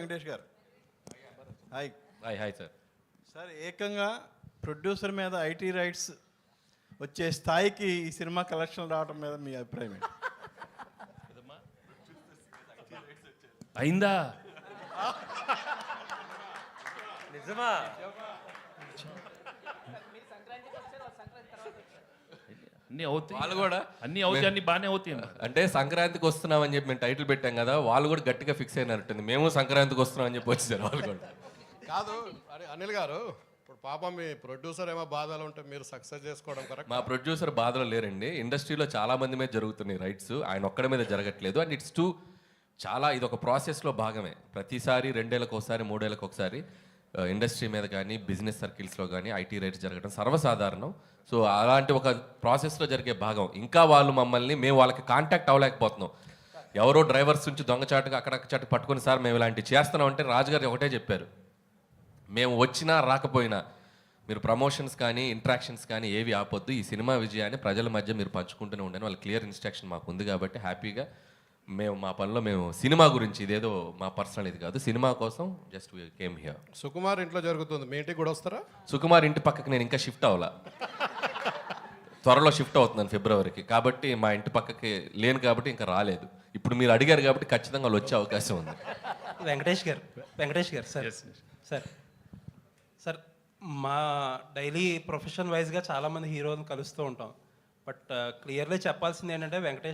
వెంకటేష్ గారు hi. Hi sir. Sir ఏకంగా producer మీద ఐటీ రైట్స్ వచ్చే స్థాయికి ఈ సినిమా కలెక్షన్ రావడం మీద మీ అభిప్రాయం ఏంటి? అయిందా? నిజమా? అన్నీ అవుతాయి, వాళ్ళు కూడా అన్నీ అవుతాయి, అన్నీ బాగానే అవుతాయి. అంటే సంక్రాంతికి వస్తున్నామని చెప్పి మేము టైటిల్ పెట్టాం కదా, వాళ్ళు కూడా గట్టిగా ఫిక్స్ అయినట్టుంది. మేము సంక్రాంతికి వస్తున్నామని చెప్పి వచ్చేసారు వాళ్ళు కూడా. కాదు అరే అనిల్ గారు, ఇప్పుడు పాపం మీ ప్రొడ్యూసర్ ఏమో బాధలు ఉంటే మీరు సక్సెస్ చేసుకోవడం కరెక్ట్. మా ప్రొడ్యూసర్ బాధలు లేరండి. ఇండస్ట్రీలో చాలా మంది మీద జరుగుతున్నాయి రైట్స్, ఆయన ఒక్కడి మీద జరగట్లేదు. అండ్ ఇట్స్ చాలా ఇది ఒక ప్రాసెస్లో భాగమే. ప్రతిసారి 2 ఏళ్ళకి ఒకసారి 3 ఏళ్ళకి ఒకసారి ఇండస్ట్రీ మీద కానీ బిజినెస్ సర్కిల్స్లో కానీ ఐటీ రైట్స్ జరగడం సర్వసాధారణం. సో అలాంటి ఒక ప్రాసెస్లో జరిగే భాగం. ఇంకా వాళ్ళు మమ్మల్ని, మేము వాళ్ళకి కాంటాక్ట్ అవ్వలేకపోతున్నాం. ఎవరో డ్రైవర్స్ నుంచి దొంగచాటుగా అక్కడక్కడ పట్టుకుని సార్ మేము ఇలాంటివి చేస్తున్నాం అంటే రాజుగారు ఒకటే చెప్పారు, మేము వచ్చినా రాకపోయినా మీరు ప్రమోషన్స్ కానీ ఇంట్రాక్షన్స్ కానీ ఏవి ఆపొద్దు, ఈ సినిమా విజయాన్ని ప్రజల మధ్య మీరు పంచుకుంటూనే ఉండండి. వాళ్ళ క్లియర్ ఇన్స్ట్రక్షన్ మాకు ఉంది కాబట్టి హ్యాపీగా మేము మా పనిలో మేము సినిమా గురించి, ఇదేదో మా పర్సనల్ ఇది కాదు, సినిమా కోసం just we came here. Sukumar ఇంట్లో జరుగుతుంది, మీ ఇంటికి కూడా వస్తారా? సుకుమార్ ఇంటి పక్కకి నేను ఇంకా షిఫ్ట్ అవ్వాలా, త్వరలో షిఫ్ట్ అవుతున్నాను ఫిబ్రవరికి. కాబట్టి మా ఇంటి పక్కకి లేను కాబట్టి ఇంకా రాలేదు. ఇప్పుడు మీరు అడిగారు కాబట్టి ఖచ్చితంగా వాళ్ళు వచ్చే అవకాశం ఉంది. వెంకటేష్ గారు సార్ సార్ మా డైలీ ప్రొఫెషన్ వైజ్గా చాలామంది హీరోలను కలుస్తూ ఉంటాం. బట్ క్లియర్లీ చెప్పాల్సింది ఏంటంటే వెంకటేష్